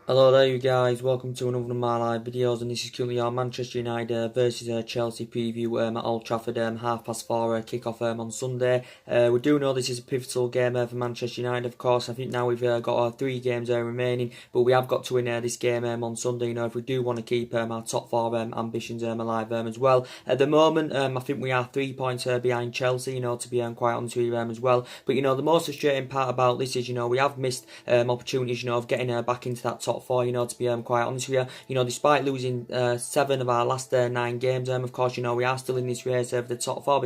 Hello there you guys, welcome to another of my live videos, and this is currently our Manchester United versus Chelsea preview at Old Trafford, 4:30 kick-off on Sunday. We do know this is a pivotal game for Manchester United, of course. I think now we've got our 3 games remaining, but we have got to win this game on Sunday, if we do want to keep our top 4 ambitions alive as well. At the moment, I think we are 3 points behind Chelsea, to be quite honest with you as well. But, the most frustrating part about this is, we have missed opportunities, of getting back into that top 4, to be quite honest with you. Despite losing 7 of our last 9 games, of course, we are still in this race of the top 4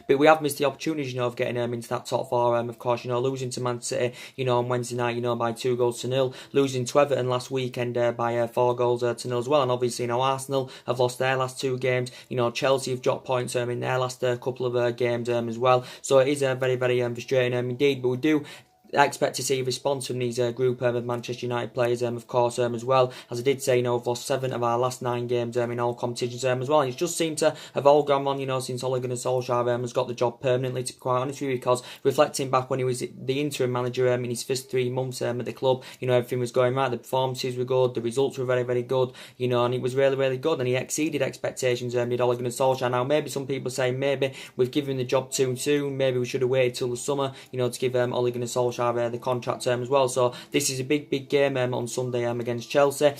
but we have missed the opportunities, of getting into that top 4, of course, losing to Man City, on Wednesday night, by 2-0, losing to Everton last weekend by 4-0 as well, and obviously, Arsenal have lost their last 2 games, Chelsea have dropped points in their last couple of games as well, so it is very, very frustrating indeed, but we do expect to see a response from these group of Manchester United players, of course, as well. As I did say, we've lost 7 of our last 9 games in all competitions as well. And it's just seemed to have all gone on, since Ole Gunnar Solskjaer has got the job permanently, to be quite honest with you, because reflecting back when he was the interim manager in his first 3 months at the club, everything was going right, the performances were good, the results were very, very good, and it was really, really good, and he exceeded expectations, did Ole Gunnar Solskjaer. Now, maybe some people say maybe we've given him the job too soon, maybe we should have waited till the summer, to give Ole Gunnar Solskjaer the contract term as well. So this is a big game on Sunday against Chelsea.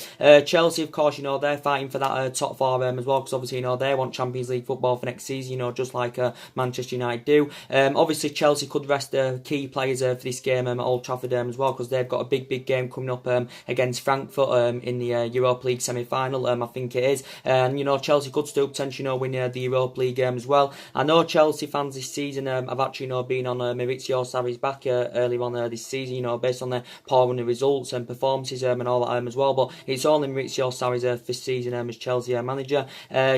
Chelsea, of course, they're fighting for that top 4 as well, because obviously, they want Champions League football for next season, just like Manchester United do. Obviously, Chelsea could rest key players for this game at Old Trafford as well, because they've got a big game coming up against Frankfurt in the Europa League semi-final, I think it is. And, Chelsea could still potentially, win the Europa League game as well. I know Chelsea fans this season have actually, been on Maurizio Sarri's back earlier on this season, based on their poor running results and performances and all that as well. But it's all in Maurizio Sarri's first season as Chelsea manager.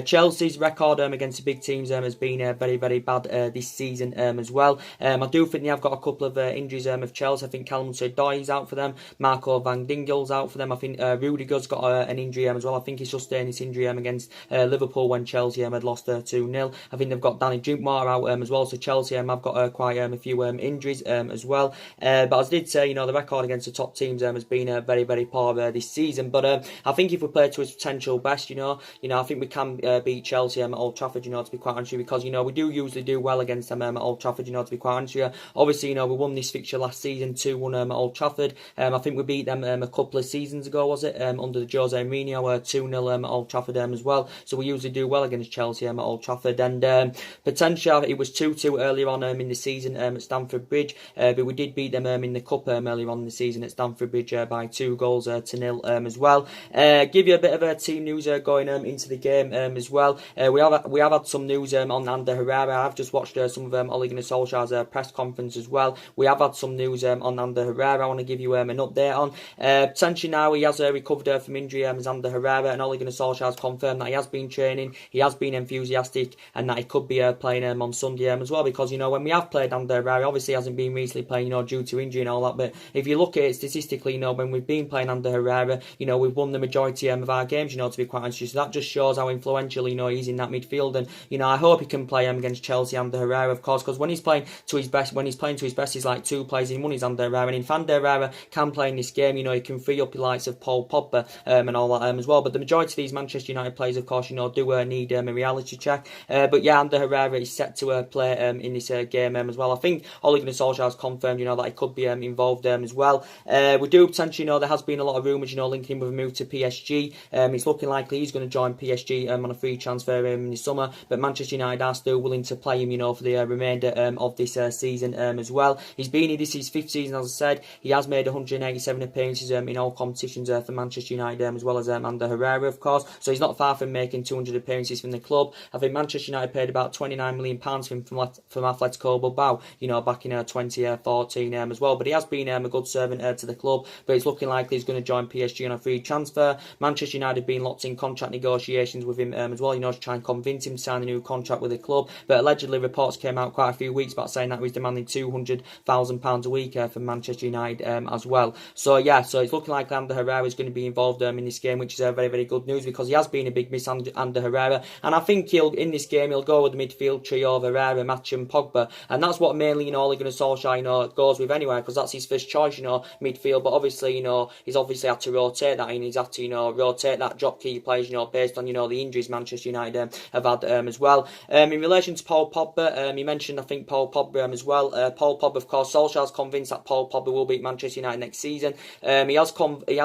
Chelsea's record against the big teams has been very, very bad this season as well. I do think they have got a couple of injuries of Chelsea. I think Callum Hudson-Odoi's out for them. Marco Van Dingel's out for them. I think Rudiger's got an injury as well. I think he's sustained this injury against Liverpool when Chelsea had lost 2-0. I think they've got Danny Drinkwater out as well. So Chelsea have got quite a few injuries as well. But as I did say, the record against the top teams has been very, very poor this season. But I think if we play to his potential best, I think we can beat Chelsea at Old Trafford, to be quite honest with you, because, we do usually do well against them at Old Trafford, to be quite honest with you. Obviously, we won this fixture last season, 2-1 at Old Trafford. I think we beat them a couple of seasons ago, was it? Under the Jose Mourinho, 2-0 at Old Trafford as well. So we usually do well against Chelsea at Old Trafford. And potentially, it was 2-2 earlier on in the season at Stamford Bridge, but we did beat them in the Cup earlier on in the season at Stamford Bridge by 2-0 as well. Give you a bit of team news going into the game as well. We have had some news on Ander Herrera. I've just watched some of Ole Gunnar Solskjaer's press conference as well. We have had some news on Ander Herrera I want to give you an update on. Potentially now he has recovered from injury as Ander Herrera, and Ole Gunnar Solskjaer has confirmed that he has been training, he has been enthusiastic, and that he could be playing on Sunday as well, because when we have played Ander Herrera, obviously he hasn't been recently playing due to injury and all that, but if you look at it statistically, when we've been playing Ander Herrera, we've won the majority of our games, to be quite honest. So that just shows how influential, he's in that midfield. And, I hope he can play against Chelsea, Ander Herrera, of course, because when he's playing to his best, he's like 2 players in one, he's Ander Herrera. And if Ander Herrera can play in this game, he can free up the likes of Paul Pogba and all that as well. But the majority of these Manchester United players, of course, do need a reality check. But yeah, Ander Herrera is set to play in this game as well. I think Ole Gunnar Solskjaer has confirmed, that he could be involved as well. We do potentially there has been a lot of rumours, linking him with a move to PSG. It's looking likely he's going to join PSG on a free transfer in the summer, but Manchester United are still willing to play him, for the remainder of this season as well. He's been in this his 5th season, as I said. He has made 187 appearances in all competitions for Manchester United, as well as Ander Herrera, of course. So he's not far from making 200 appearances from the club. I think Manchester United paid about £29 million for him from Atletico Bilbao, back in 2014 as well. But he has been a good servant to the club, but it's looking likely he's going to join PSG on a free transfer. Manchester United have been locked in contract negotiations with him as well, to try and convince him to sign a new contract with the club. But allegedly, reports came out quite a few weeks back saying that he was demanding £200,000 a week from Manchester United as well. So yeah, so it's looking like Ander Herrera is going to be involved in this game, which is very, very good news, because he has been a big miss, Ander Herrera. And I think in this game he'll go with the midfield trio of Herrera, Match and Pogba. And that's what mainly, Ole Gunnar Solskjaer, goes with anyway, because that's his first choice, midfield. But obviously, he's obviously had to rotate that in. He's had to, rotate that drop key players, based on, the injuries Manchester United have had as well. In relation to Paul Pogba, he mentioned, I think, Paul Pogba as well. Paul Pogba, of course, Solskjaer's convinced that Paul Pogba will beat Manchester United next season. He has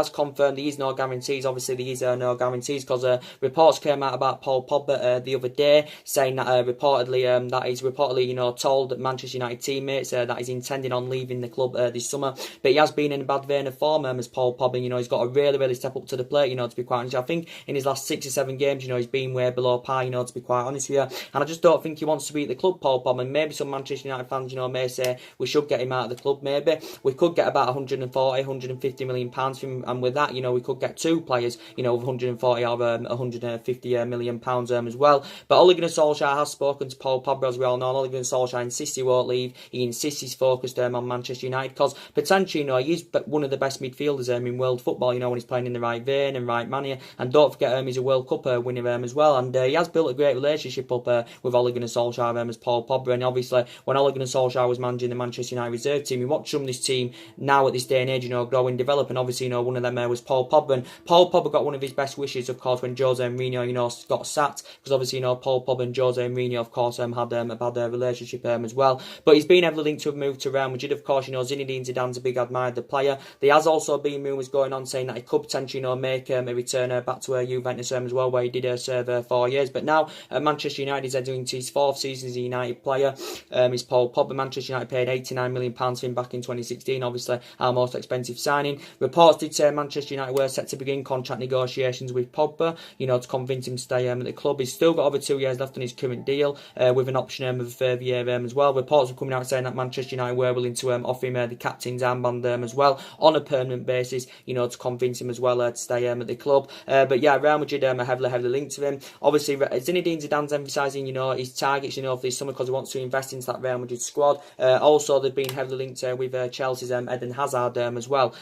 confirmed there is no guarantees. Obviously, there is no guarantees because reports came out about Paul Pogba the other day, saying that reportedly that he's reportedly told that Manchester United teammates that he's intending on leaving the club this summer. But he has been in a bad vein of form as Paul Pogba. He's got to really step up to the plate. To be quite honest, I think in his last 6 or 7 games, he's been way below par. To be quite honest with you, and I just don't think he wants to be at the club, Paul Pogba. And maybe some Manchester United fans, may say we should get him out of the club. Maybe we could get about 140, 150 million pounds from him, and with that, we could get 2 players, with 140 or 150 million pounds as well. But Ole Gunnar Solskjaer has spoken to Paul Pogba, as we all know. Ole Gunnar Solskjaer insists he won't leave. He insists he's focused on Manchester United because potentially, he's one of the best midfielders in world football. When he's playing in the right vein and right manner. And don't forget, he's a World Cup winner as well. And he has built a great relationship up with Ole Gunnar Solskjaer as Paul Pogba. And obviously, when Ole Gunnar Solskjaer was managing the Manchester United reserve team, we watched some of this team now at this day and age, grow and develop. And obviously, one of them was Paul Pogba. And Paul Pogba got one of his best wishes, of course, when Jose Mourinho, got sacked. Because obviously, Paul Pogba and Jose Mourinho, of course, had a bad relationship as well. But he's been heavily linked to a move to Real Madrid. Of course, Zinedine Zidane's a big admirer of the player. There has also been rumours going on saying that he could potentially, make a return back to Juventus as well, where he did serve 4 years. But now Manchester United is heading into his 4th season as a United player. He's Paul Pogba. Manchester United paid £89 million for him back in 2016. Obviously, our most expensive signing. Reports did say Manchester United were set to begin contract negotiations with Pogba, to convince him to stay at the club. He's still got over 2 years left on his current deal, with an option of a further year as well. Reports were coming out saying that Manchester United were willing to offer him the captain's armband as well on a permanent basis, to convince him as well to stay at the club. But yeah, Real Madrid are heavily linked to him. Obviously, Zinedine Zidane's emphasising, his targets, for this summer because he wants to invest into that Real Madrid squad. Also, they've been heavily linked with Chelsea's Eden Hazard as well.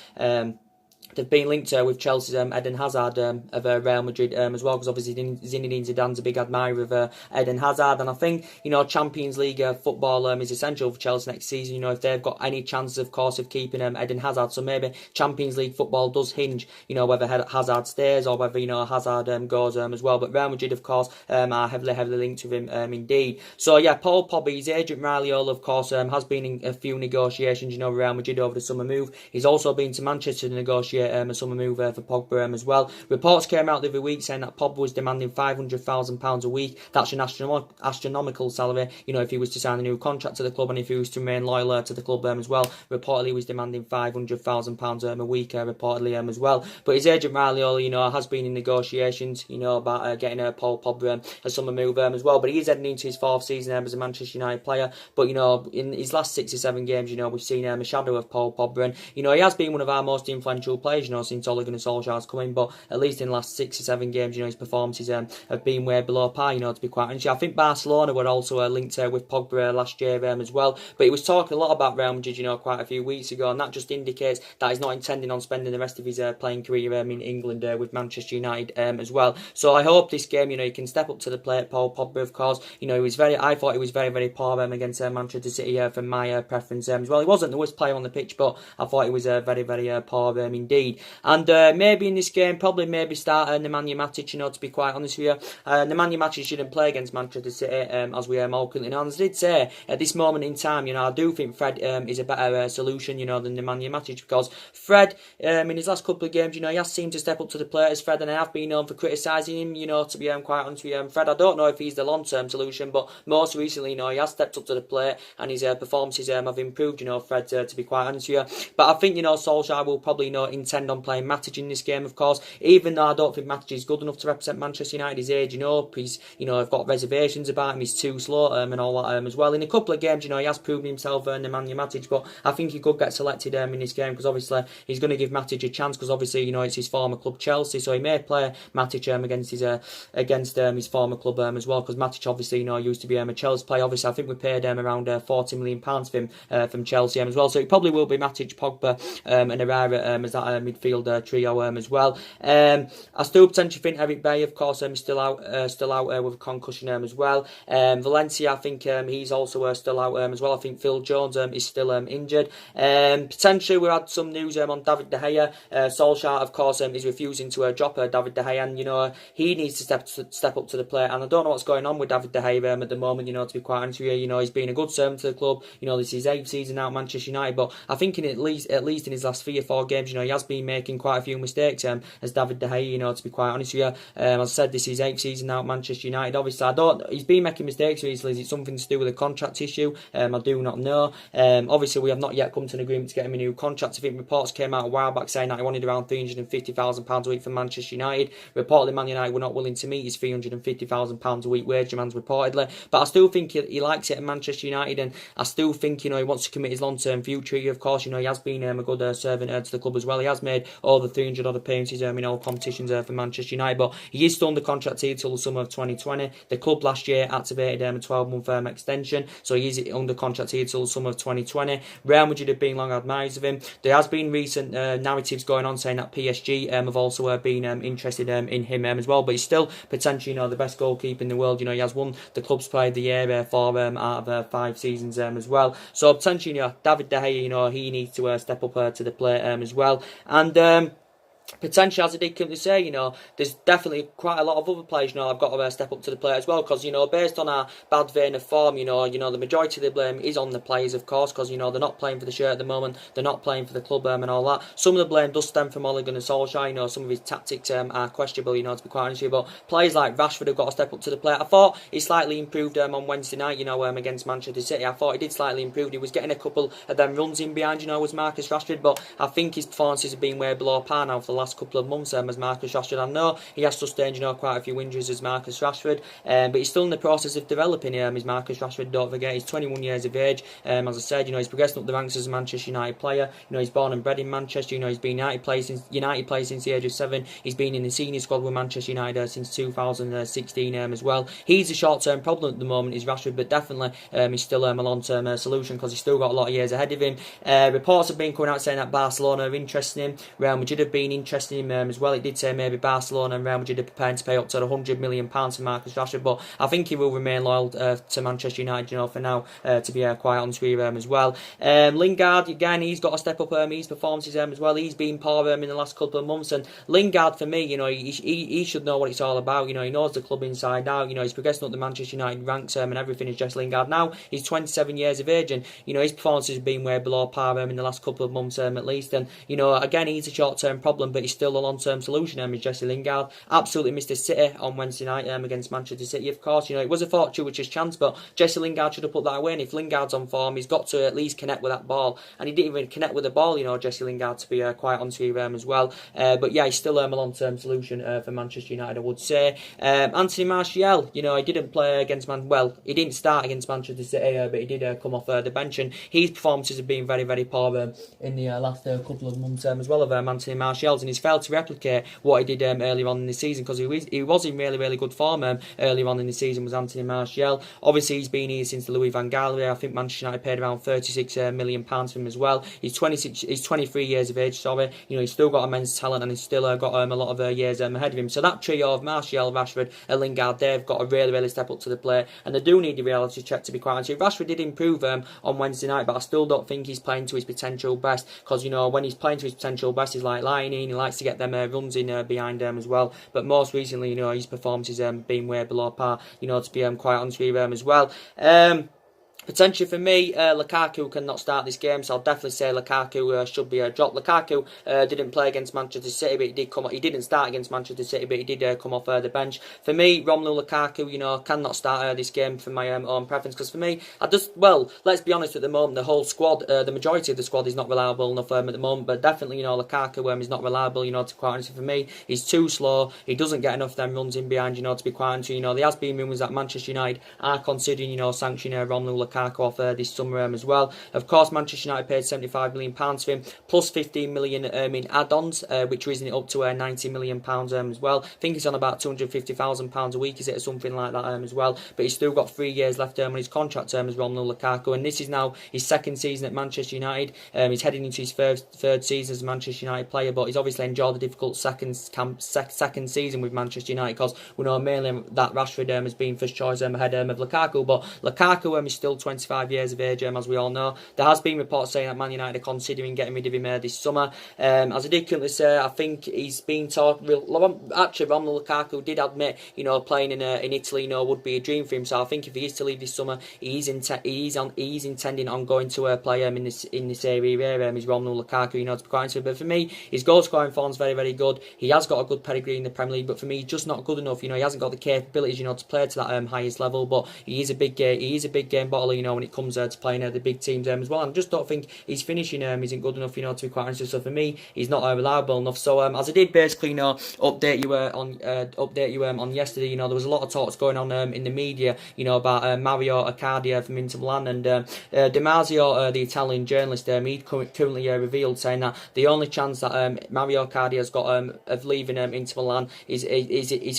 They've been linked with Chelsea's Eden Hazard of Real Madrid as well, because obviously Zinedine Zidane's a big admirer of Eden Hazard, and I think Champions League football is essential for Chelsea next season. If they've got any chance, of course, of keeping Eden Hazard, so maybe Champions League football does hinge, whether Hazard stays or whether Hazard goes as well. But Real Madrid, of course, are heavily linked with him indeed. So yeah, Paul Pogba, his agent Raiola, of course, has been in a few negotiations, with Real Madrid over the summer move. He's also been to Manchester to negotiate a summer move for Pogba as well. Reports came out the other week saying that Pogba was demanding £500,000 a week. That's an astronomical salary, if he was to sign a new contract to the club and if he was to remain loyal to the club as well. Reportedly, he was demanding £500,000 a week, reportedly as well. But his agent Raiola, has been in negotiations, about getting Paul Pogba a summer move as well. But he is heading into his 4th season as a Manchester United player. But in his last 6 or 7 games, we've seen a shadow of Paul Pogba, and he has been one of our most influential players, since Ole Gunnar Solskjaer's come in. But at least in the last 6 or 7 games, his performances have been way below par, to be quite honest. I think Barcelona were also linked with Pogba last year as well. But he was talking a lot about Real Madrid, quite a few weeks ago, and that just indicates that he's not intending on spending the rest of his playing career in England with Manchester United as well. So I hope this game, he can step up to the plate. Paul Pogba, of course, I thought he was very poor against Manchester City from my preference as well. He wasn't the worst player on the pitch, but I thought he was very poor indeed. And maybe in this game, maybe start Nemanja Matic, to be quite honest with you. Nemanja Matic shouldn't play against Manchester City, as we all currently know. And as I did say, at this moment in time, I do think Fred is a better solution, than Nemanja Matic, because Fred, in his last couple of games, he has seemed to step up to the plate as Fred, and I have been known for criticising him, to be quite honest with you. Fred, I don't know if he's the long-term solution, but most recently, he has stepped up to the plate, and his performances have improved, Fred, to be quite honest with you. But I think, Solskjaer will probably, intend on playing Matic in this game, of course, even though I don't think Matic is good enough to represent Manchester United. His age, he's, I've got reservations about him. He's too slow and all that as well. In a couple of games, he has proven himself, Nemanja Matic, but I think he could get selected in this game, because obviously he's going to give Matic a chance, because obviously, it's his former club Chelsea, so he may play Matic against his former club as well, because Matic obviously, used to be a Chelsea player. Obviously, I think we paid around £40 million for him from Chelsea as well, so it probably will be Matic, Pogba and Herrera as that midfield trio as well. I still potentially think Eric Bailly, of course, is still out with a concussion as well. Valencia, I think he's also still out as well. I think Phil Jones is still injured. Potentially, we had some news on David De Gea. Solskjaer, of course, is refusing to drop David De Gea, and he needs to step up to the plate. And I don't know what's going on with David De Gea at the moment. To be quite honest with you, he's been a good servant to the club. This is his 8th season out at Manchester United, but I think at least in his last 3 or 4 games, he has been making quite a few mistakes. As David De Gea, to be quite honest with you, as I said, this is his 8th season out at Manchester United. Obviously, he's been making mistakes recently. Is it something to do with a contract issue? I do not know. Obviously, we have not yet come to an agreement to get him a new contract. I think reports came out a while back saying that he wanted around £350,000 a week for Manchester United. Reportedly, Man United were not willing to meet his £350,000 a week wage demands, reportedly. But I still think he likes it at Manchester United, and I still think he wants to commit his long-term future. Of course, he has been a good servant to the club as well. He has made all the 300 odd appearances in all competitions for Manchester United, but he is still under contract here till the summer of 2020. The club last year activated a 12-month extension, so he is under contract here till the summer of 2020. Real Madrid have been long admirers of him. There has been recent narratives going on saying that PSG have also been interested in him as well, but he's still potentially the best goalkeeper in the world. He has won the club's player of the year for out of 5 seasons as well. So potentially, David De Gea, he needs to step up to the plate as well. And potentially, as I did come to say, there's definitely quite a lot of other players, I've got to step up to the plate as well, because, based on our bad vein of form, the majority of the blame is on the players, of course, because, they're not playing for the shirt at the moment, they're not playing for the club and all that. Some of the blame does stem from Ole Gunnar Solskjaer, some of his tactics are questionable, to be quite honest with you, but players like Rashford have got to step up to the plate. I thought he slightly improved on Wednesday night, against Manchester City. I thought he did slightly improve. He was getting a couple of them runs in behind, was Marcus Rashford, but I think his performances have been way below par now for the last couple of months as Marcus Rashford. I know he has sustained quite a few injuries as Marcus Rashford, but he's still in the process of developing his Marcus Rashford. Don't forget, he's 21 years of age. As I said, he's progressing up the ranks as a Manchester United player. He's born and bred in Manchester. He's been United player since the age of 7. He's been in the senior squad with Manchester United since 2016 as well. He's a short-term problem at the moment, is Rashford, but definitely he's still a long-term solution, because he's still got a lot of years ahead of him. Reports have been coming out saying that Barcelona are interested in him. Real Madrid have been interested in him as well. It did say maybe Barcelona and Real Madrid are preparing to pay up to £100 million for Marcus Rashford, but I think he will remain loyal to Manchester United, for now, to be quite honest with him as well. Lingard, again, he's got to step up his performances as well. He's been poor in the last couple of months, and Lingard, for me, he should know what it's all about. He knows the club inside out. He's progressing up the Manchester United ranks and everything is just Lingard. Now he's 27 years of age, and his performances have been way below par in the last couple of months at least. And again, he's a short-term problem, but he's still a long-term solution. Is Jesse Lingard absolutely missed his City on Wednesday night against Manchester City. Of course, it was a fortuitous chance, but Jesse Lingard should have put that away. And if Lingard's on form, he's got to at least connect with that ball, and he didn't even connect with the ball. Jesse Lingard, to be quite honest with him as well. But yeah, he's still a long-term solution for Manchester United, I would say. Anthony Martial, he didn't play against he didn't start against Manchester City, but he did come off the bench, and his performances have been very, very poor in the last couple of months as well of Anthony Martial's, and he's failed to replicate what he did earlier on in the season, because he was in really, really good form earlier on in the season, was Anthony Martial. Obviously, he's been here since the Louis van Gaal era. I think Manchester United paid around £36 million for him as well. He's 23 years of age, sorry. He's still got immense talent, and he's still got a lot of years ahead of him. So that trio of Martial, Rashford and Lingard, they've got to really, really step up to the plate, and they do need a reality check, to be quite honest. Rashford did improve on Wednesday night, but I still don't think he's playing to his potential best, because when he's playing to his potential best, he's like lying in. He likes to get them runs in behind him as well. But most recently, his performances been way below par, to be quite honest with him as well. Potentially for me, Lukaku cannot start this game, so I'll definitely say Lukaku should be dropped. Lukaku didn't play against Manchester City, but he didn't start against Manchester City, but he did come off the bench. For me, Romelu Lukaku, cannot start this game for my own preference, because for me, let's be honest, at the moment, the whole squad, the majority of the squad is not reliable enough at the moment, but definitely, Lukaku is not reliable, to quite honest. For me, he's too slow, he doesn't get enough of them runs in behind, to be quite honest. There has been rumours that Manchester United are considering, sanctioning Romelu Lukaku Lukaku off this summer as well. Of course, Manchester United paid £75 million for him, plus 15 million in add-ons, which raising it up to £90 million as well. I think he's on about £250,000 a week, is it, or something like that as well. But he's still got 3 years left on his contract term as Romelu Lukaku, and this is now his second season at Manchester United. He's heading into his third season as a Manchester United player, but he's obviously enjoyed the difficult second season with Manchester United, because we know mainly that Rashford has been first choice ahead of Lukaku. But Lukaku is still 25 years of age, as we all know. There has been reports saying that Man United are considering getting rid of him this summer. As I did currently say, I think he's been talked. Actually, Romelu Lukaku did admit, playing in Italy, would be a dream for him. So I think if he is to leave this summer, he's intending on going to play in this area. Is Romelu Lukaku, to be quite honest with you. But for me, his goal scoring form is very, very good. He has got a good pedigree in the Premier League, but for me, he's just not good enough. He hasn't got the capabilities, to play to that highest level. But he is a big game bottler, when it comes to playing the big teams as well. And I just don't think his finishing isn't good enough, to be quite honest. So for me, he's not reliable enough. So as I did basically, update you on yesterday, there was a lot of talks going on in the media, about Mario Icardi from Inter Milan, and Damasio, the Italian journalist, he currently revealed, saying that the only chance that Mario Icardi has got of leaving Inter Milan is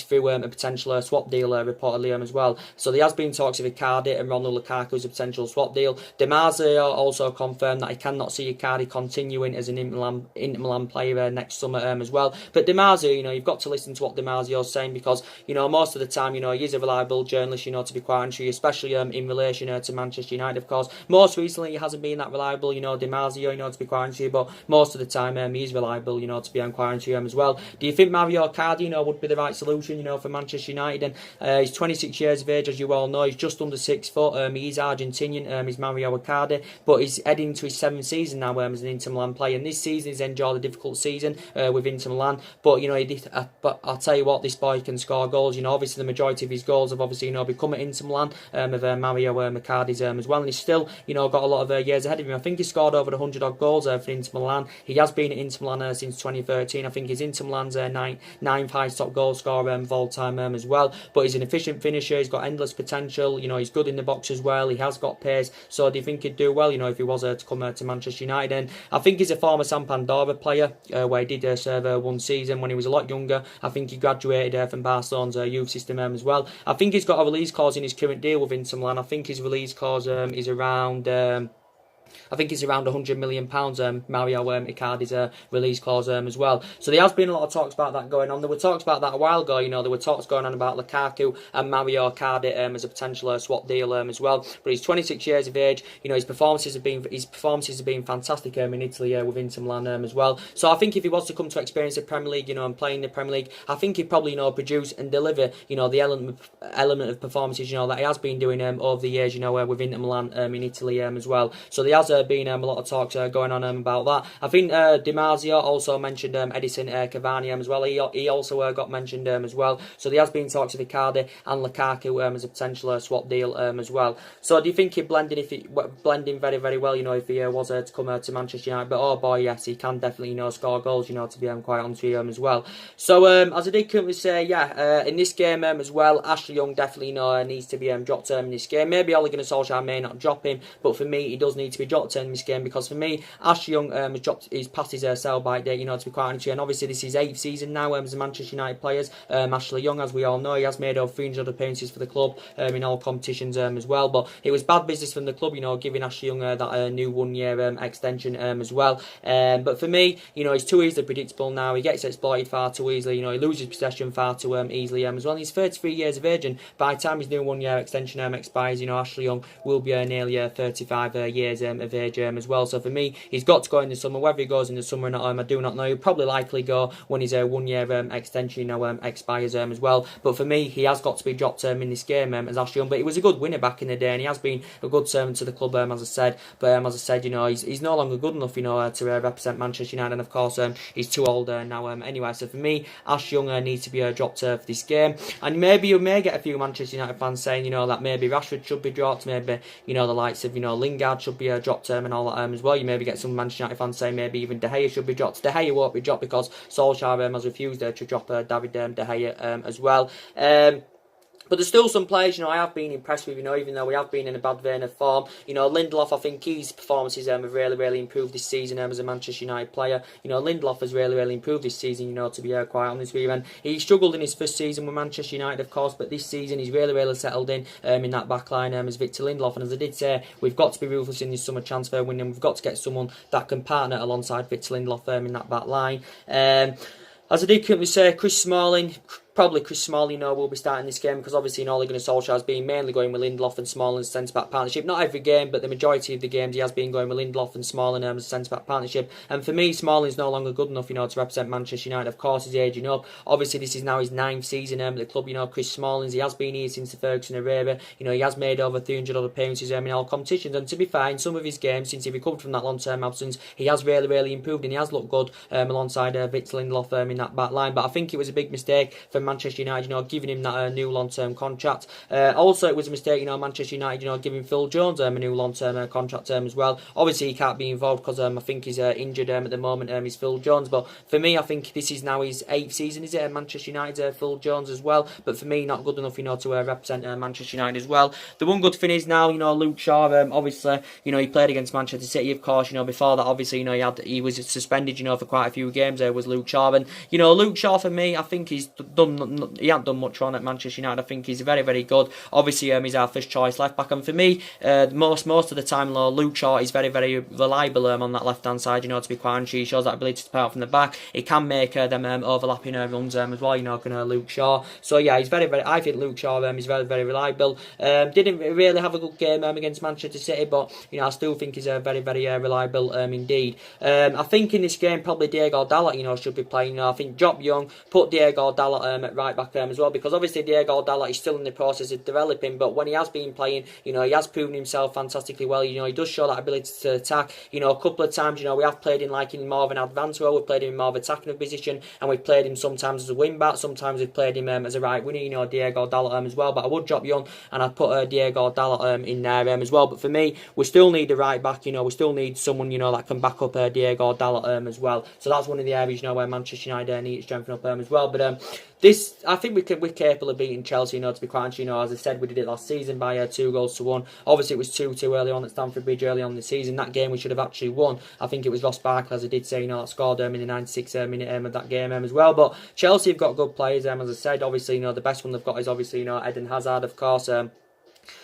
through a potential swap deal, reportedly as well. So there has been talks of Icardi and Romelu Lukaku as a potential swap deal. Damasio also confirmed that he cannot see Icardi continuing as an Inter Milan player next summer as well. But Damasio, you've got to listen to what Damasio is saying, because most of the time, he is a reliable journalist, to be quite honest, especially in relation to Manchester United. Of course, most recently he hasn't been that reliable, Damasio, to be quite honest, but most of the time he is reliable, to be quite honest as well. Do you think Mario Icardi, would be the right solution, for Manchester United? And he's 26 years of age, as you all know. He's just under 6 foot. He's Argentinian. He's Mario Icardi, but he's heading into his 7th season now as an Inter Milan player. And this season he's enjoyed a difficult season with Inter Milan. But but I'll tell you what, this boy can score goals. Obviously the majority of his goals have obviously become at Inter Milan with Mario Icardi's as well. And he's still got a lot of years ahead of him. I think he scored over 100 odd goals for Inter Milan. He has been at Inter Milan since 2013. I think he's Inter Milan's ninth highest top goal scorer of all time as well. But he's an efficient finisher. He's got endless potential. He's good in the box as well. He has got pace. So do you think he'd do well? If he was to come to Manchester United? And I think he's a former Sampdoria player, where he did serve 1 season when he was a lot younger. I think he graduated from Barcelona's youth system as well. I think he's got a release clause in his current deal with Inter Milan. I think his release clause is around. I think it's around £100 million, Mario Icardi's release clause as well. So there has been a lot of talks about that going on. There were talks about that a while ago. There were talks going on about Lukaku and Mario Icardi as a potential swap deal as well. But he's 26 years of age. His performances have been fantastic in Italy with Inter Milan as well. So I think if he was to come to experience the Premier League, and play in the Premier League, I think he'd probably produce and deliver the element of performances that he has been doing over the years, with Inter Milan in Italy as well. So there has been a lot of talks going on about that. I think Damasio also mentioned Edison Cavani as well. He also got mentioned as well. So there has been talks of Icardi and Lukaku as a potential swap deal as well. So do you think he'd blend in very, very well, if he was to come to Manchester United? But oh boy, yes, he can definitely score goals, to be quite honest with you as well. So as I did currently say, in this game as well, Ashley Young definitely needs to be dropped in this game. Maybe Ole Gunnar Solskjaer may not drop him, but for me, he does need to be dropped in this game, because for me, Ashley Young has dropped his past his sell-by date, to be quite honest with you. And obviously this is his 8th season now as a Manchester United players. Ashley Young, as we all know, he has made over 300 appearances for the club in all competitions as well. But it was bad business from the club, giving Ashley Young that new 1-year extension as well. But for me, he's too easily predictable now. He gets exploited far too easily. He loses possession far too easily as well. And he's 33 years of age, and by the time his new 1-year extension expires, Ashley Young will be nearly 35 years of age as well. So for me, he's got to go in the summer. Whether he goes in the summer or not, I do not know. He'll probably likely go when his 1-year extension expires as well. But for me, he has got to be dropped in this game as Ashley Young. But he was a good winner back in the day, and he has been a good servant to the club as I said. But as I said, he's no longer good enough to represent Manchester United, and of course he's too old now anyway. So for me, Ashley Young needs to be dropped for this game. And maybe you may get a few Manchester United fans saying that maybe Rashford should be dropped, maybe the likes of Lingard should be dropped and all that as well. You maybe get some Manchester United fans saying maybe even De Gea should be dropped. De Gea won't be dropped because Solskjaer has refused to drop David De Gea as well. But there's still some players, I have been impressed with, even though we have been in a bad vein of form. Lindelof, I think his performances have really improved this season as a Manchester United player. Lindelof has really improved this season, to be quite honest with you. And he struggled in his first season with Manchester United, of course, but this season he's really settled in that back line as Victor Lindelof. And as I did say, we've got to be ruthless in this summer transfer window. We've got to get someone that can partner alongside Victor Lindelof in that back line. As I did currently say, Chris Smalling will be starting this game because obviously Ole Gunnar Solskjaer has been mainly going with Lindelof and Smalling as centre-back partnership. Not every game, but the majority of the games he has been going with Lindelof and Smalling as a centre-back partnership. And for me, Smalling's no longer good enough, to represent Manchester United. Of course, he's ageing up. Obviously, this is now his 9th season at the club. Chris Smalling, he has been here since the Ferguson era. He has made over 300 odd appearances in all competitions. And to be fair, in some of his games, since he recovered from that long-term absence, he has really improved and he has looked good alongside Victor Lindelof in that back line. But I think it was a big mistake for Manchester United, giving him that new long-term contract. Also, it was a mistake, Manchester United, giving Phil Jones a new long-term contract as well. Obviously, he can't be involved because I think he's injured at the moment. He's Phil Jones, but for me, I think this is now his 8th season. Is it at Manchester United? Phil Jones as well, but for me, not good enough, to represent Manchester United as well. The one good thing is now, Luke Shaw. Obviously, he played against Manchester City, of course. Before that, obviously, he was suspended, for quite a few games. There was Luke Shaw, and Luke Shaw for me, I think he hasn't done much wrong at Manchester United. I think he's very good. Obviously, he's our first choice left back, and for me, most of the time, Luke Shaw is very reliable on that left hand side. To be quite honest, he shows that ability to play out from the back. He can make them overlapping runs as well. Luke Shaw. So yeah, he's very. I think Luke Shaw is very reliable. Didn't really have a good game against Manchester City, but I still think he's very reliable indeed. I think in this game probably Diego Dalot should be playing. I think drop Young, put Diego Dalot at right back as well, because obviously Diego Dalot is still in the process of developing, but when he has been playing, he has proven himself fantastically well. He does show that ability to attack. A couple of times, we have played him in more of an advanced role. We've played him in more of an attacking position, and we've played him sometimes as a wing back. Sometimes we've played him as a right winger. Diego Dalot as well. But I would drop Young and I'd put Diego Dalot in there as well. But for me, we still need a right back. We still need someone that can back up Diego Dalot as well. So that's one of the areas where Manchester United need to strengthen up as well. But this, I think we're capable of beating Chelsea, to be quite honest. As I said, we did it last season by 2-1. Obviously, it was 2-2 early on at Stamford Bridge early on in the season. That game we should have actually won. I think it was Ross Barkley, as I did say, that scored in the 96th minute of that game as well. But Chelsea have got good players, as I said. Obviously, the best one they've got is obviously, Eden Hazard, of course.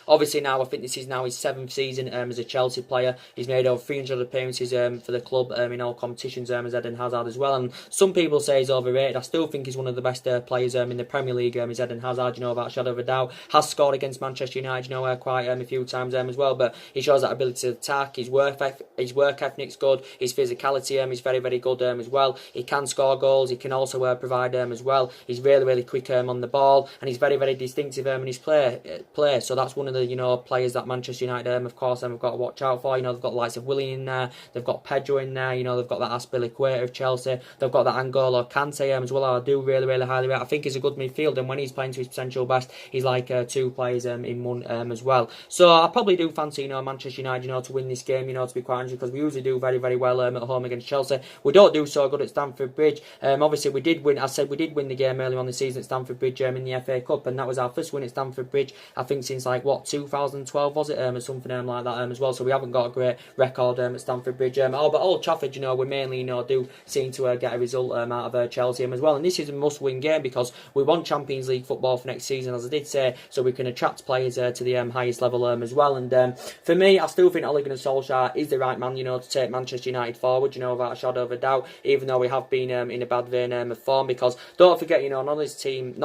Obviously now, I think this is now his 7th season as a Chelsea player. He's made over 300 appearances for the club in all competitions as Eden Hazard as well. And some people say he's overrated. I still think he's one of the best players in the Premier League. Is Eden Hazard, without a shadow of a doubt. Has scored against Manchester United, quite a few times as well. But he shows that ability to attack. His work ethic's good. His physicality is very good as well. He can score goals. He can also provide as well. He's really quick on the ball, and he's very distinctive in his play. So that's one of the players that Manchester United of course have got to watch out for. They've got the likes of Willian in there, they've got Pedro in there, they've got that Aspilicueta of Chelsea, they've got that N'Golo Kante as well. I do really highly rate. I think he's a good midfielder, and when he's playing to his potential best, he's like 2 players in one as well. So I probably do fancy Manchester United to win this game, to be quite honest, because we usually do very well at home against Chelsea. We don't do so good at Stamford Bridge. Obviously we did win. I said we did win the game early on the season at Stamford Bridge in the FA Cup, and that was our first win at Stamford Bridge, I think, since 2012 was it, or something like that as well. So we haven't got a great record at Stamford Bridge. But Old Trafford, we mainly do seem to get a result out of Chelsea as well. And this is a must-win game because we want Champions League football for next season, as I did say, so we can attract players to the highest level as well. And for me, I still think Ole Gunnar Solskjaer is the right man, to take Manchester United forward, without a shadow of a doubt. Even though we have been in a bad vein of form, because don't forget, none of this team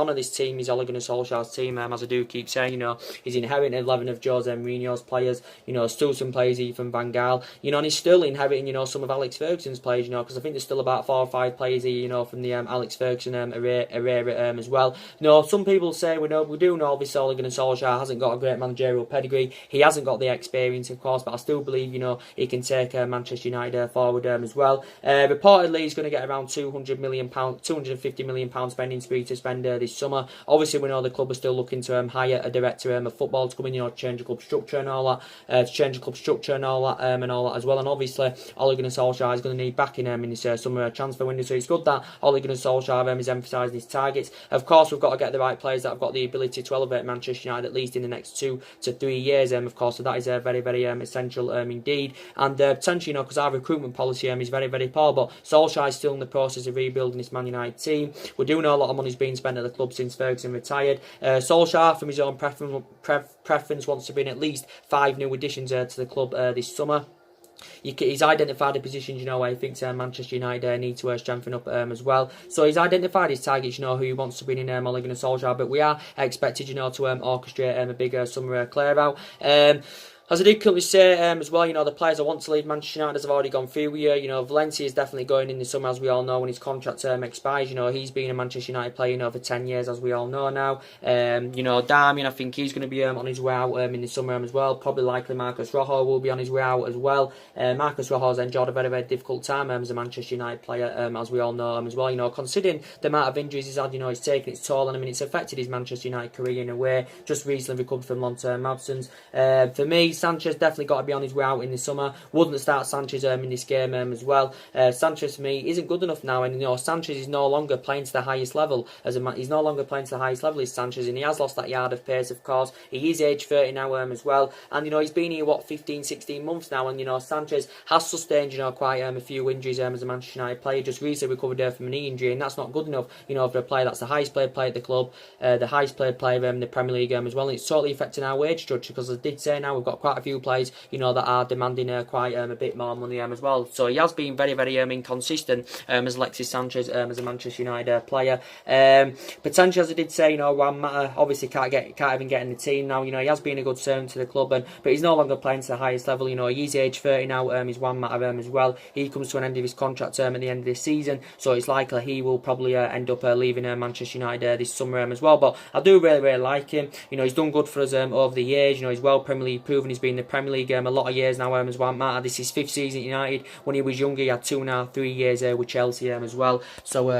is Ole Gunnar Solskjaer's team. As I do keep saying, he's inheriting 11 of Jose Mourinho's players, still some players even Van Gaal, and he's still inheriting, some of Alex Ferguson's players, because I think there's still about 4 or 5 players here, from the Alex Ferguson era as well. Some people say we do know this Ole Gunnar Solskjaer hasn't got a great managerial pedigree. He hasn't got the experience, of course, but I still believe, he can take Manchester United forward as well. Reportedly, he's going to get around £250 million spending spree to spend this summer. Obviously, we know the club are still looking to hire a director of football football to come in, to change the club structure and all that, and all that as well. And obviously, Ole Gunnar Solskjaer is going to need backing in this summer transfer window. So it's good that Ole Gunnar Solskjaer is emphasising his targets. Of course, we've got to get the right players that have got the ability to elevate Manchester United at least in the next 2 to 3 years. Of course, so that is very, very essential indeed. And potentially, because our recruitment policy is very, very poor. But Solskjaer is still in the process of rebuilding this Man United team. We do know a lot of money's been spent at the club since Ferguson retired. Solskjaer, from his own preference, wants to bring at least 5 new additions to the club this summer. He's identified the positions, where he thinks Manchester United need to strengthen up as well. So he's identified his targets, who he wants to bring in Ole Gunnar Solskjaer. But we are expected, to orchestrate a big summer clear out. As I did currently say as well, the players that want to leave Manchester United have already gone through here. Valencia is definitely going in the summer, as we all know, when his contract term expires. He's been a Manchester United player, for 10 years, as we all know now. Darmian, I think he's going to be on his way out in the summer as well. Probably likely Marcos Rojo will be on his way out as well. Marcos Rojo has enjoyed a very, very difficult time as a Manchester United player, as we all know as well. Considering the amount of injuries he's had, it's taken its toll on him, and it's affected his Manchester United career in a way. Just recently recovered from long-term absence. For me, Sanchez definitely got to be on his way out in the summer. Wouldn't start Sanchez in this game as well. Sanchez, for me, isn't good enough now, and Sanchez is no longer playing to the highest level. He's no longer playing to the highest level as Sanchez, and he has lost that yard of pace, of course. He is age 30 now as well, and he's been here 15, 16 months now, and Sanchez has sustained quite a few injuries as a Manchester United player. Just recently recovered from a knee injury, and that's not good enough for a player that's the highest paid player at the club, the highest paid player in the Premier League as well. And it's totally affecting our wage structure, because as I did say, now we've got quite a few players that are demanding quite a bit more money as well. So he has been very, very inconsistent as Alexis Sanchez as a Manchester United player. Potentially, as I did say, Juan Mata obviously can't even get in the team now. He has been a good servant to the club, but he's no longer playing to the highest level. He's age 30 now. He's Juan Mata as well. He comes to an end of his contract term at the end of this season, so it's likely he will probably end up leaving Manchester United this summer as well. But I do really, really like him. He's done good for us over the years. He's well Premier League proven. He's been in the Premier League a lot of years now as Juan Mata. This is his 5th season at United. When he was younger, he had 2.5, 3 years with Chelsea as well. So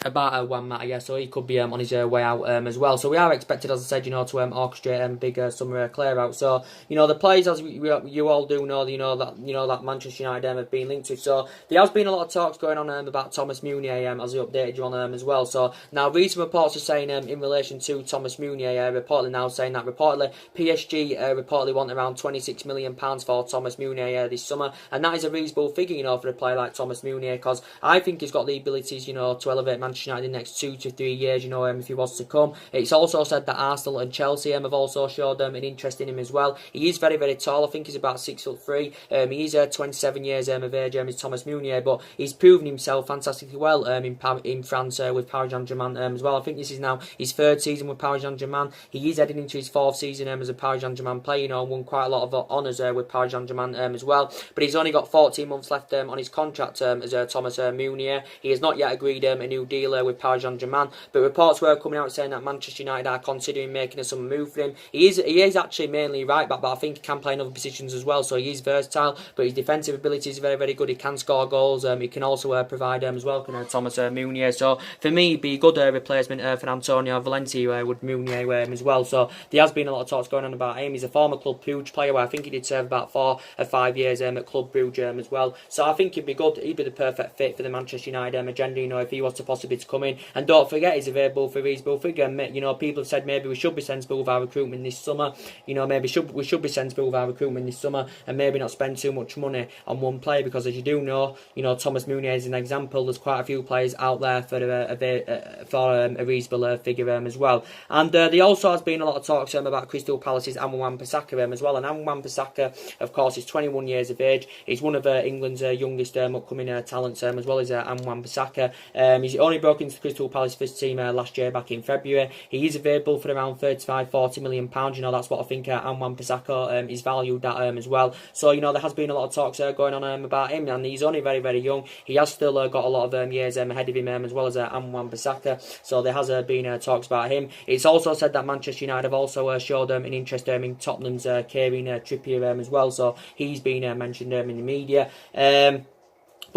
about Juan Mata, so he could be on his way out as well. So we are expected, as I said, to orchestrate a big summer clear out. So the players, as you all do know, that Manchester United have been linked to. So there has been a lot of talks going on about Thomas Meunier, as I updated you on as well. So now recent reports are saying in relation to Thomas Meunier, reportedly now saying that PSG reportedly want around £26 million for Thomas Meunier this summer, and that is a reasonable figure, for a player like Thomas Meunier, because I think he's got the abilities, to elevate Manchester United in the next 2 to 3 years, if he was to come. It's also said that Arsenal and Chelsea have also showed an interest in him as well. He is very, very tall. I think he's about 6'3". He is 27 years of age, is Thomas Meunier, but he's proven himself fantastically well in France with Paris Saint-Germain as well. I think this is now his 3rd season with Paris Saint-Germain. He is heading into his 4th season as a Paris Saint-Germain player, won quite a lot of honours with Paris Saint-Germain as well. But he's only got 14 months left on his contract as Thomas Meunier. He has not yet agreed a new deal with Paris Saint-Germain, but reports were coming out saying that Manchester United are considering making a summer move for him. He is actually mainly right back, but I think he can play in other positions as well, so he is versatile, but his defensive ability is very, very good. He can score goals, he can also provide as well, Thomas Meunier. So for me, he'd be a good replacement for Antonio Valencia with Meunier as well. So there has been a lot of talks going on about him. He's a former Club Brugge player, where I think he did serve about 4 or 5 years at Club Brugge as well. So I think he'd be good. He'd be the perfect fit for the Manchester United agenda, if he was to possibly come in. And don't forget, he's available for reasonable figure. People have said maybe we should be sensible with our recruitment this summer. Maybe we should be sensible with our recruitment this summer, and maybe not spend too much money on one player, because as you do know, Thomas Meunier is an example. There's quite a few players out there for a reasonable figure as well. And there also has been a lot of talks about Crystal Palace's Aaron Wan-Bissaka as well. And Aaron Wan-Bissaka, of course, is 21 years of age. He's one of England's youngest upcoming talents as well as Aaron Wan-Bissaka. He's only broke into the Crystal Palace first team last year back in February. He is available for around £35-40 million. That's what I think Aaron Wan-Bissaka is valued at as well. So there has been a lot of talks going on about him, and he's only very, very young. He has still got a lot of years ahead of him as well as Aaron Wan-Bissaka. So there has been talks about him. It's also said that Manchester United have also showed an interest in Tottenham's Kieran Trippier as well. So he's been mentioned in the media.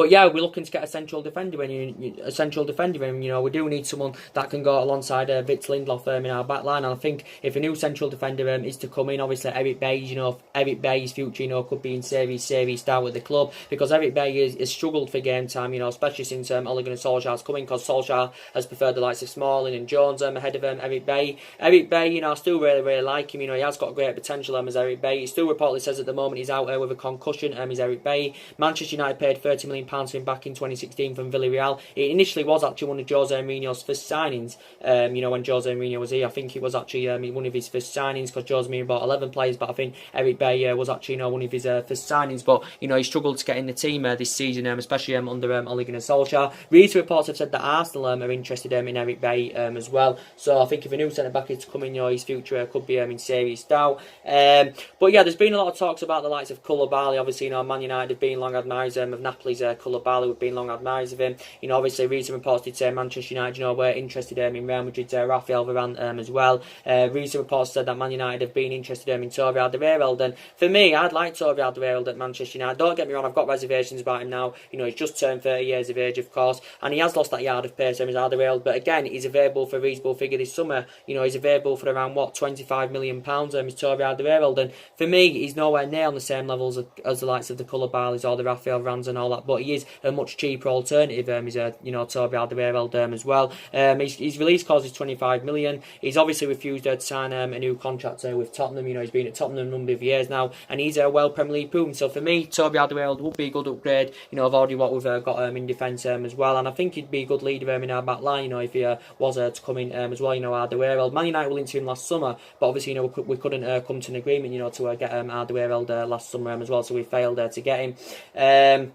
But yeah, we're looking to get a central defender in. We do need someone that can go alongside Vitz Lindelof in our back line. And I think if a new central defender is to come in, obviously Eric Bailly's future, could be in series start with the club, because Eric Bailly has struggled for game time, especially since Ole Gunnar Solskjaer's coming, because Solskjaer has preferred the likes of Smalling and Jones ahead of Eric Bailly. Eric Bailly, I still really like him. He has got great potential as Eric Bailly. He still reportedly says at the moment he's out with a concussion. Is Eric Bailly. Manchester United paid £30 million for him back in 2016 from Villarreal. It initially was actually one of Jose Mourinho's first signings. When Jose Mourinho was here, I think it was actually one of his first signings, because Jose Mourinho bought 11 players, but I think Eric Bailly was actually one of his first signings. But he struggled to get in the team this season, especially under Ole Gunnar Solskjaer. Recent reports have said that Arsenal are interested in Eric Bailly as well. So I think if a new centre back is to come in, his future could be in serious doubt. But yeah, there's been a lot of talks about the likes of Koulibaly. Obviously, Man United have been long admirers of Napoli's Koulibaly. We've been long admirers of him. Obviously, recent reports did say Manchester United, were interested in Real Madrid's Rafael Varane as well. Recent reports said that Man United have been interested in Toby Alderweireld. And for me, I'd like Toby Alderweireld at Manchester United. Don't get me wrong, I've got reservations about him now. He's just turned 30 years of age, of course, and he has lost that yard of pace as Alderweireld. But again, he's available for a reasonable figure this summer. He's available for around £25 million. Is Toby Alderweireld, and for me, he's nowhere near on the same levels as the likes of the Koulibalys or the Rafael Varanes and all that. But he is a much cheaper alternative. Toby Alderweireld as well. His release clause is £25 million. He's obviously refused to sign a new contract with Tottenham. He's been at Tottenham a number of years now, and he's well Premier League proven. So for me, Toby Alderweireld would be a good upgrade. I've already what we've got in defence as well, and I think he'd be a good leader in our back line. If he was to come in as well. Alderweireld. Man United were into him last summer, but obviously we couldn't come to an agreement to get Alderweireld last summer as well, so we failed to get him.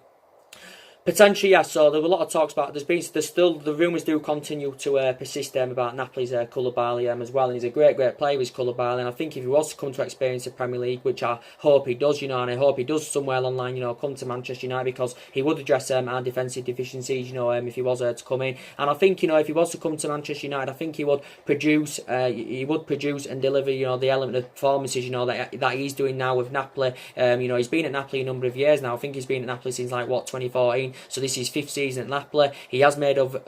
Potentially, yes. So there were a lot of talks about. There's still the rumours do continue to persist about Napoli's Koulibaly as well, and he's a great player, his Koulibaly. And I think if he was to come to experience the Premier League, which I hope he does, and I hope he does somewhere along the line, come to Manchester United, because he would address our defensive deficiencies, if he was to come in. And I think if he was to come to Manchester United, I think he would produce and deliver, the element of performances, that he's doing now with Napoli. He's been at Napoli a number of years now. I think he's been at Napoli since 2014. So this is his 5th season at Napoli. He has made over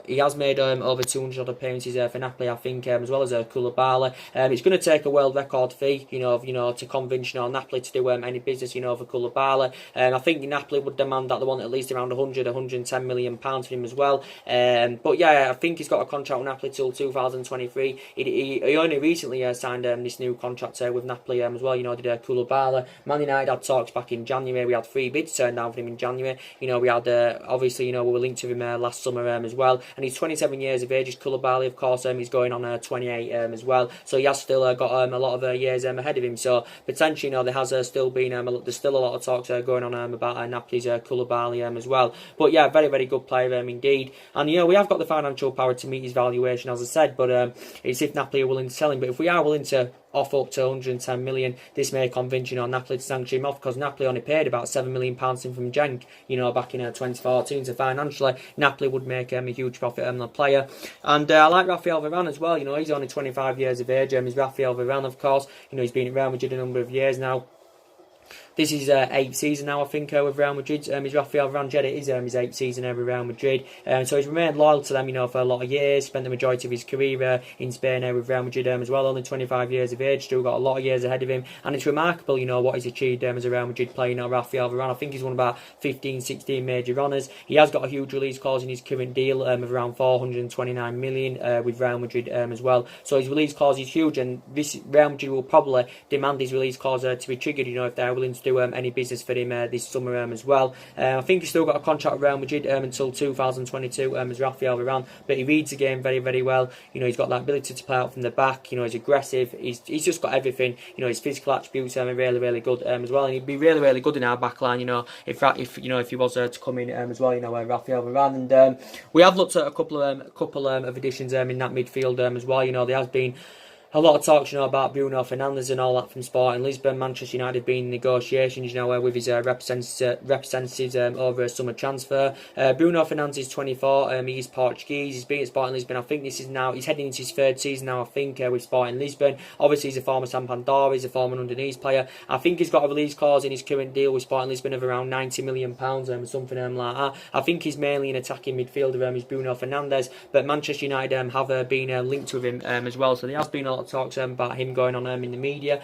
200 appearances for Napoli, I think, as well as Koulibaly. It's going to take a world record fee, to convince Napoli to do any business, for Koulibaly. I think Napoli would demand that they want at least around 110 million pounds for him as well. But yeah, I think he's got a contract with Napoli till 2023. He only recently signed this new contract with Napoli as well. Did Koulibaly. Man United had talks back in January. We had 3 bids turned down for him in January. We had obviously, we were linked to him last summer as well. And he's 27 years of age. He's Koulibaly, of course. He's going on 28 as well. So he has still got a lot of years ahead of him. So potentially, there has still been there's still a lot of talks going on about Napoli's Koulibaly as well. But yeah, very good player indeed. And we have got the financial power to meet his valuation, as I said. But it's if Napoli are willing to sell him. But if we are willing to offer up to 110 million, this may convince Napoli to sanction him off, because Napoli only paid about £7 million from Genk back in 2014. So financially, Napoli would make a huge profit on the player. And I like Rafael Varane as well. He's only 25 years of age. He's Rafael Varane, of course. He's been at Real Madrid a number of years now. This is 8th season now, I think, with Real Madrid. He's Rafael Varane. It is his 8th season with Real Madrid. So he's remained loyal to them, for a lot of years. Spent the majority of his career in Spain with Real Madrid as well. Only 25 years of age. Still got a lot of years ahead of him. And it's remarkable, what he's achieved as a Real Madrid player. Rafael Varane, I think he's won about 15, 16 major honours. He has got a huge release clause in his current deal of around 429 million with Real Madrid as well. So his release clause is huge, and this Real Madrid will probably demand his release clause to be triggered, if they're willing to do any business for him this summer as well. I think he's still got a contract with Real Madrid until 2022 as Rafael Varane, but he reads the game very well. He's got that ability to play out from the back. He's aggressive. He's just got everything. His physical attributes are really good as well, and he'd be really good in our back line. If he was to come in as well. Rafael Varane, and we have looked at a couple of additions in that midfield as well. There has been a lot of talks, about Bruno Fernandes and all that from Sporting Lisbon. Manchester United being in negotiations, with his representatives over a summer transfer. Bruno Fernandes is 24. He's Portuguese. He's been at Sporting Lisbon. I think he's heading into his third season now, I think, with Sporting Lisbon. Obviously, he's a former Sampdoria. He's a former Underneath player. I think he's got a release clause in his current deal with Sporting Lisbon of around £90 million or something like that. I think he's mainly an attacking midfielder, is Bruno Fernandes. But Manchester United have been linked with him as well. So there has been a lot of talks about him going on in the media.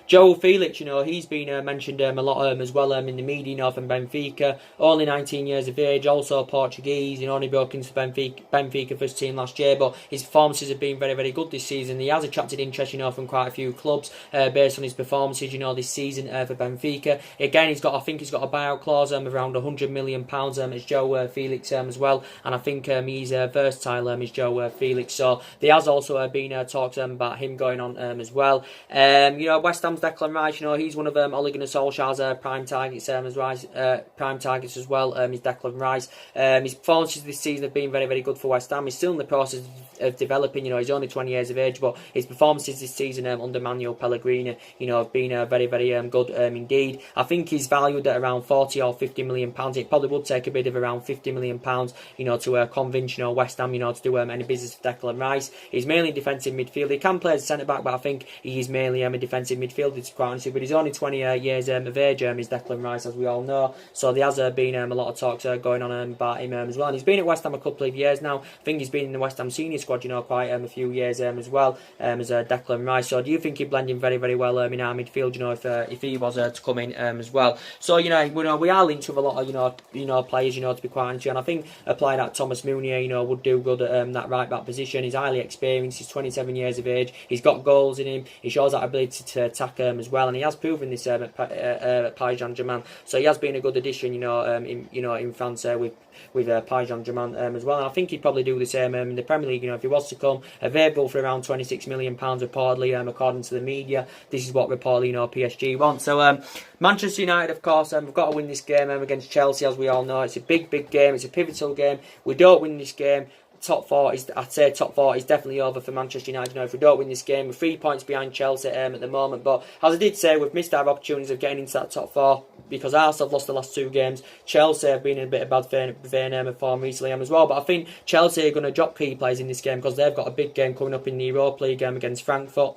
Joe Felix, he's been mentioned a lot as well in the media, from Benfica. Only 19 years of age, also Portuguese. Only broke into Benfica first team last year, but his performances have been very, very good this season. He has attracted interest, from quite a few clubs based on his performances, this season for Benfica. Again, I think he's got a buyout clause of around £100 million as Joe Felix as well, and I think he's versatile as Joe Felix. So there has also been talks about him going on as well. West Ham's Declan Rice, he's one of Ole Gunnar Solskjaer's prime targets as well. Is Declan Rice. His performances this season have been very, very good for West Ham. He's still in the process of developing. He's only 20 years of age, but his performances this season under Manuel Pellegrini, have been very, very good indeed. I think he's valued at around 40 or 50 million pounds. It probably would take a bid of around 50 million pounds, to convince West Ham, to do any business for Declan Rice. He's mainly defensive midfielder. He can play as a centre back, but I think he's mainly a defensive midfielder, to quite honestly. But he's only 20 years of age. Is Declan Rice, as we all know. So there has been a lot of talks going on about him as well. And he's been at West Ham a couple of years now. I think he's been in the West Ham senior squad, quite a few years as well as Declan Rice. So do you think he'd blend in very, very well in our midfield? If he was to come in as well. So we are linked with a lot of players, to be quite honest. And I think a player like Thomas Meunier, would do good at that right back position. He's highly experienced. He's 27 years of age. He's got goals in him. He shows that ability to attack as well, and he has proven this at Paris Saint-Germain. So he has been a good addition, in France with Paris Saint-Germain as well. And I think he'd probably do the same in the Premier League. If he was to come, available for around £26 million reportedly, according to the media. This is what reportedly PSG wants. So Manchester United, of course, we've got to win this game against Chelsea, as we all know. It's a big, big game. It's a pivotal game. We don't win this game, top four is definitely over for Manchester United. If we don't win this game, we're 3 points behind Chelsea at the moment. But as I did say, we've missed our opportunities of getting into that top four because Arsenal have lost the last 2 games. Chelsea have been in a bit of bad vein form recently as well. But I think Chelsea are going to drop key players in this game because they've got a big game coming up in the Europa League against Frankfurt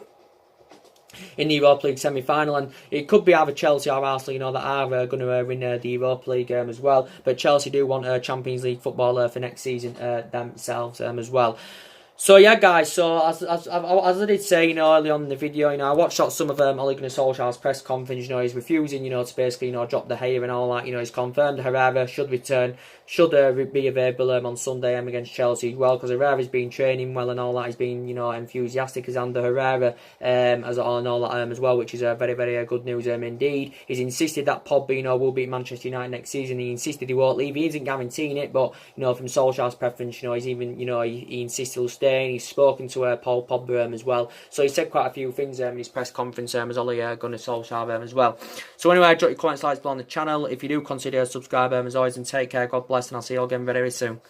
in the Europa League semi-final, and it could be either Chelsea or Arsenal, that are going to win the Europa League as well. But Chelsea do want a Champions League football for next season themselves as well. So yeah, guys. So as I did say, early on in the video, I watched some of Ole Gunnar Solskjaer's press conference. He's refusing, to basically, drop the hair and all that. He's confirmed Herrera should return, should be available on Sunday against Chelsea as well, because Herrera's been training well and all that. He's been, enthusiastic as Ander Herrera as all that as well, which is very, very good news indeed. He's insisted that Pogba, will beat Manchester United next season. He insisted he won't leave. He isn't guaranteeing it, but from Solskjaer's preference, he's even, he insists he'll stay. He's spoken to Paul Pogba as well. So he said quite a few things in his press conference as Ole Gunnar Solskjaer as well. So anyway, drop your comments, likes below on the channel. If you do, consider subscribing as always, and take care. God bless, and I'll see you all again very, very soon.